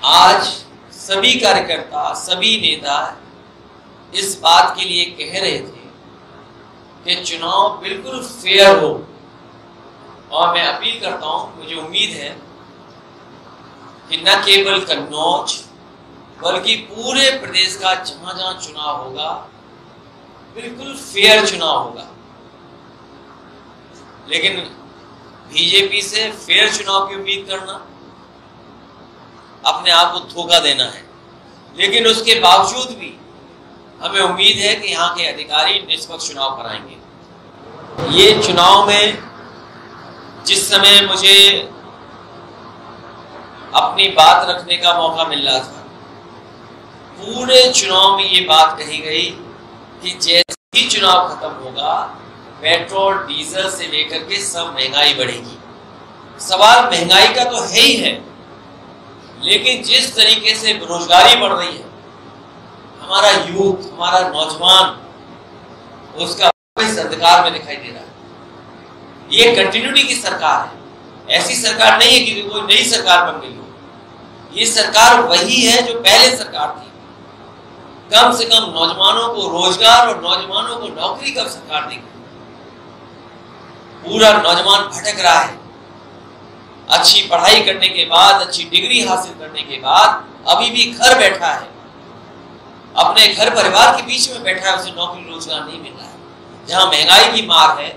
आज सभी कार्यकर्ता, सभी नेता इस बात के लिए कह रहे थे कि चुनाव बिल्कुल फेयर हो, और मैं अपील करता हूं, मुझे उम्मीद है कि न केवल कन्नौज बल्कि पूरे प्रदेश का जहां जहां चुनाव होगा बिल्कुल फेयर चुनाव होगा। लेकिन बीजेपी से फेयर चुनाव की उम्मीद करना अपने आप को धोखा देना है। लेकिन उसके बावजूद भी हमें उम्मीद है कि यहाँ के अधिकारी निष्पक्ष चुनाव कराएंगे। ये चुनाव में जिस समय मुझे अपनी बात रखने का मौका मिल रहा था, पूरे चुनाव में ये बात कही गई कि जैसे ही चुनाव खत्म होगा पेट्रोल डीजल से लेकर के सब महंगाई बढ़ेगी। सवाल महंगाई का तो है ही है, लेकिन जिस तरीके से बेरोजगारी बढ़ रही है, हमारा यूथ, हमारा नौजवान उसका इस अंधकार में दिखाई दे रहा है। ये कंटिन्यूटी की सरकार है, ऐसी सरकार नहीं है कि कोई नई सरकार बन गई हो। ये सरकार वही है जो पहले सरकार थी। कम से कम नौजवानों को रोजगार और नौजवानों को नौकरी का सरकार देगी। पूरा नौजवान भटक रहा है, अच्छी पढ़ाई करने के बाद, अच्छी डिग्री हासिल करने के बाद अभी भी घर बैठा है, अपने घर परिवार के बीच में बैठा है, उसे नौकरी रोजगार नहीं मिल रहा है। जहां महंगाई की मार है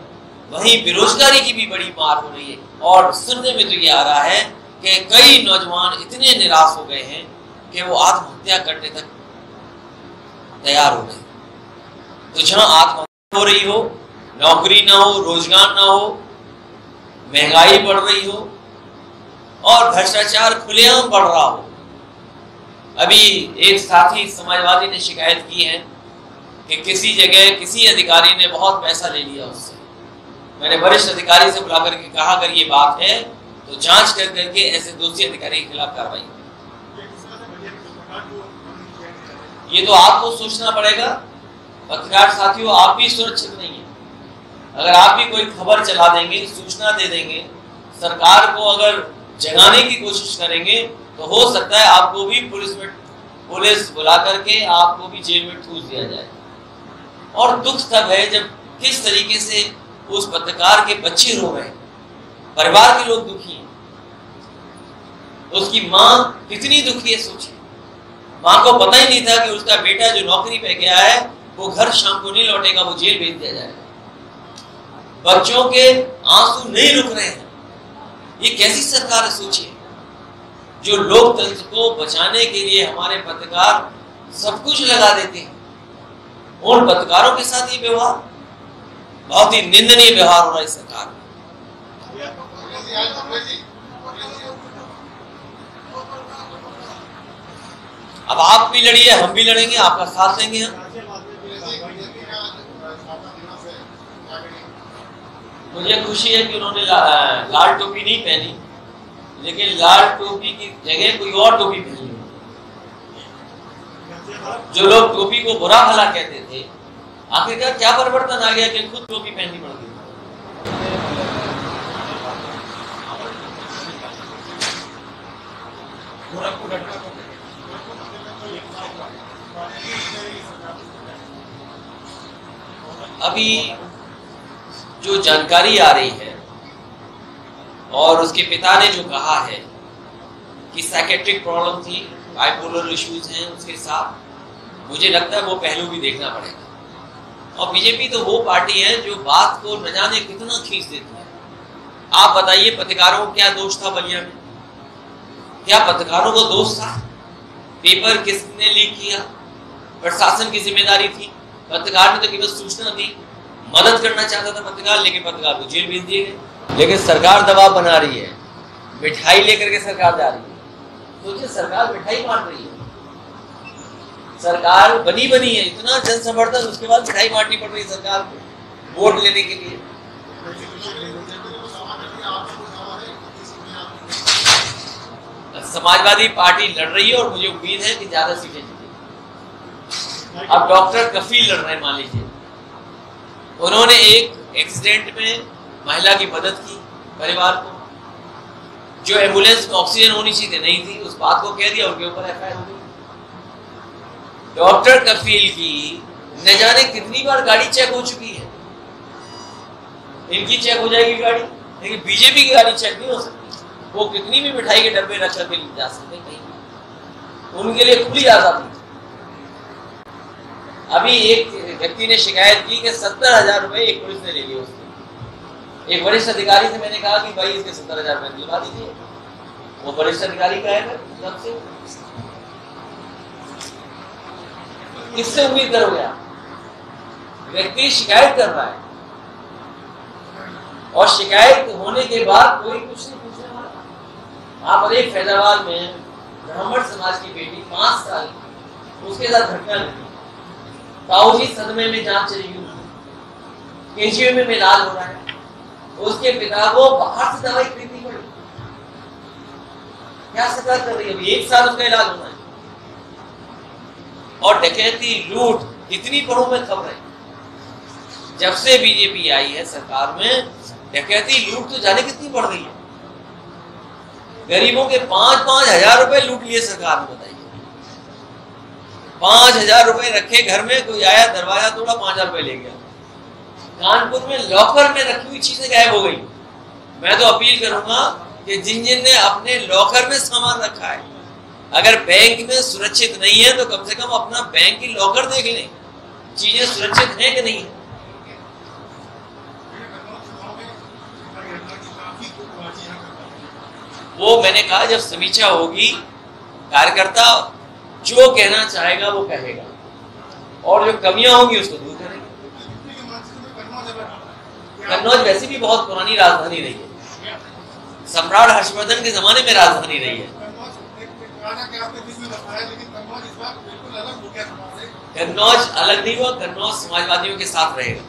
वहीं बेरोजगारी की भी बड़ी मार हो रही है। और सुनने में तो ये आ रहा है कि कई नौजवान इतने निराश हो गए हैं कि वो आत्महत्या करने तक तैयार हो गए। तो जहां आत्महत्या हो रही हो, नौकरी ना हो, रोजगार ना हो, महंगाई बढ़ रही हो और भ्रष्टाचार खुलेआम बढ़ रहा हो। अभी एक साथी समाजवादी ने शिकायत की है कि किसी जगह किसी अधिकारी ने बहुत पैसा ले लिया उससे। मैंने वरिष्ठ अधिकारी से बुला करके कहा अगर ये बात है तो जांच कर करके ऐसे दोषी अधिकारी के खिलाफ कार्रवाई। ये तो आपको सोचना पड़ेगा। पत्रकार साथियों, आप भी सुरक्षित नहीं है। अगर आप भी कोई खबर चला देंगे, सूचना दे देंगे, सरकार को अगर जगाने की कोशिश करेंगे तो हो सकता है आपको भी पुलिस बुला करके आपको भी जेल में ठूस दिया जाए। और दुख तब है जब किस तरीके से उस पत्रकार के बच्चे रो रहे हैं, परिवार के लोग दुखी हैं, उसकी मां कितनी दुखी है सोचिए। मां को पता ही नहीं था कि उसका बेटा जो नौकरी पे गया है वो घर शाम को नहीं लौटेगा, वो जेल भेज दिया जाएगा। बच्चों के आंसू नहीं रुक रहे हैं। ये कैसी सरकार है सोचिए, जो लोकतंत्र को बचाने के लिए हमारे पत्रकार सब कुछ लगा देते हैं। उन पत्रकारों के साथ ये व्यवहार बहुत ही निंदनीय व्यवहार हो रहा है इस सरकार में। अब आप भी लड़िए, हम भी लड़ेंगे, आपका साथ देंगे हम। मुझे खुशी है कि उन्होंने लाल टोपी नहीं पहनी, लेकिन लाल टोपी की जगह कोई और टोपी पहनी। जो लोग टोपी को बुरा भला कहते थे, आखिरकार क्या परिवर्तन आ गया कि खुद टोपी पहननी पड़ गई। अभी जो जानकारी आ रही है और उसके पिता ने जो कहा है कि साइकेट्रिक प्रॉब्लम थी, बाइपोलर इश्यूज हैं उसके साथ, मुझे लगता है वो पहलू भी देखना पड़ेगा। और बीजेपी तो वो पार्टी है जो बात को न जाने कितना खींच देती है। आप बताइए पत्रकारों को क्या दोष था बलिया में? क्या पत्रकारों को दोष था? पेपर किसने लीक किया? प्रशासन की जिम्मेदारी थी। पत्रकार ने तो केवल सूचना दी, मदद करना चाहता था पत्रकार, लेकिन पत्रकार को जेल भेज दिए गए। लेकिन सरकार दबाव बना रही है, मिठाई लेकर के सरकार जा रही है। सोचिए, सरकार मिठाई बांट रही है। सरकार बनी है, इतना जन समर्थन, उसके बाद मिठाई बांटनी पड़ रही है सरकार को वोट लेने के लिए। समाजवादी पार्टी लड़ रही है और मुझे उम्मीद है कि ज्यादा सीटें जीतेगी। अब डॉक्टर कफील लड़ रहे हैं, मान लीजिए उन्होंने एक एक्सीडेंट में महिला की मदद की, परिवार को जो एम्बुलेंस में ऑक्सीजन होनी चाहिए नहीं थी, उस बात को कह दिया, उनके ऊपर एफआईआर हो गई। डॉक्टर कफील की न जाने कितनी बार गाड़ी चेक हो चुकी है। इनकी चेक हो जाएगी गाड़ी, लेकिन बीजेपी की गाड़ी चेक नहीं हो सकती। वो कितनी भी मिठाई के डब्बे रख करके जा सकते कहीं, उनके लिए खुली आजादी। अभी एक व्यक्ति ने शिकायत की कि 70,000 रुपए एक पुलिस ने ले लिए उससे। एक वरिष्ठ अधिकारी से मैंने कहा कि भाई इसके 70,000 रुपए दिलवा दीजिए। वो वरिष्ठ अधिकारी का है, सबसे किससे उम्मीद करोगे आप? व्यक्ति शिकायत कर रहा है और शिकायत होने के बाद कोई कुछ नहीं पूछने वाला। आप अरे फैजाबाद में ब्राह्मण समाज की बेटी 5 साल उसके साथ घटना घटी, ताऊजी सदमे में जान चली गई, केजीएम में इलाज हो रहा है, उसके पिता को बाहर से दवाई खरीदनी पड़ी। क्या सरकार कर रही है? अभी 1 साल उसका इलाज होना है। और डकैती लूट कितनी बड़ों में खबर है। जब से बीजेपी आई है सरकार में, डकैती लूट तो जाने कितनी बढ़ गई है। गरीबों के 5-5 हजार रुपए लूट लिए सरकार ने, बताइए। 5 हजार रुपए रखे घर में, कोई आया दरवाजा तोड़ा, 5 हजार रुपए ले गया। कानपुर में लॉकर में रखी हुई चीजें गायब हो गई। मैं तो अपील करूंगा कि जिन ने अपने लॉकर में सामान रखा है, अगर बैंक में सुरक्षित नहीं है तो कम से कम अपना बैंक की लॉकर देख लें, चीजें सुरक्षित हैं कि नहीं है। वो मैंने कहा जब समीक्षा होगी, कार्यकर्ता जो कहना चाहेगा वो कहेगा और जो कमियां होंगी उसको दूर करेंगे। कन्नौज वैसे भी बहुत पुरानी राजधानी रही है, सम्राट हर्षवर्धन के जमाने में राजधानी रही है। कन्नौज अलग नहीं हुआ, कन्नौज समाजवादियों के साथ रहेगा।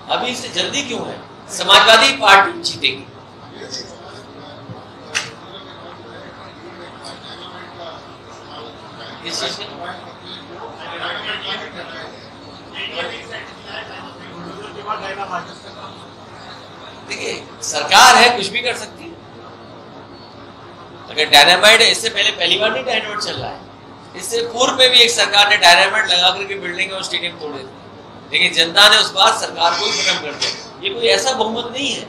अभी इससे जल्दी क्यों है? समाजवादी पार्टी जीतेगी। देखिए सरकार है, कुछ भी कर सकती है। अगर डायनामाइट, इससे पहली बार नहीं डायनामाइट चल रहा है, इससे पूर्व में भी एक सरकार ने डायनामाइट लगा करके बिल्डिंग और स्टेडियम तोड़े थे, लेकिन जनता ने उस बार सरकार को ही खत्म कर दिया। ये कोई ऐसा बहुमत नहीं है,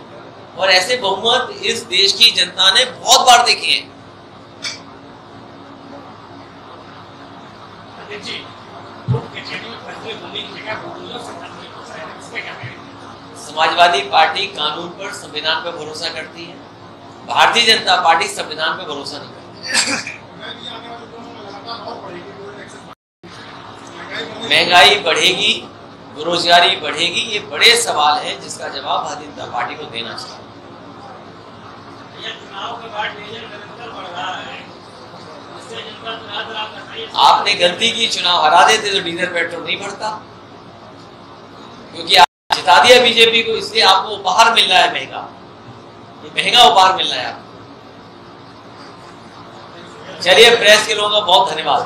और ऐसे बहुमत इस देश की जनता ने बहुत बार देखे हैं। समाजवादी पार्टी कानून पर, संविधान पर भरोसा करती है। भारतीय जनता पार्टी संविधान पर भरोसा नहीं करती। महंगाई बढ़ेगी, बेरोजगारी बढ़ेगी, ये बड़े सवाल हैं जिसका जवाब भारतीय जनता पार्टी को देना चाहिए। आपने गलती की, चुनाव हरा देते तो डीजल पेट्रोल नहीं बढ़ता, क्योंकि आप जिता दिया बीजेपी को, इसलिए आपको उपहार मिल रहा है महंगा, ये महंगा उपहार मिल रहा है आपको। चलिए, प्रेस के लोगों का बहुत धन्यवाद।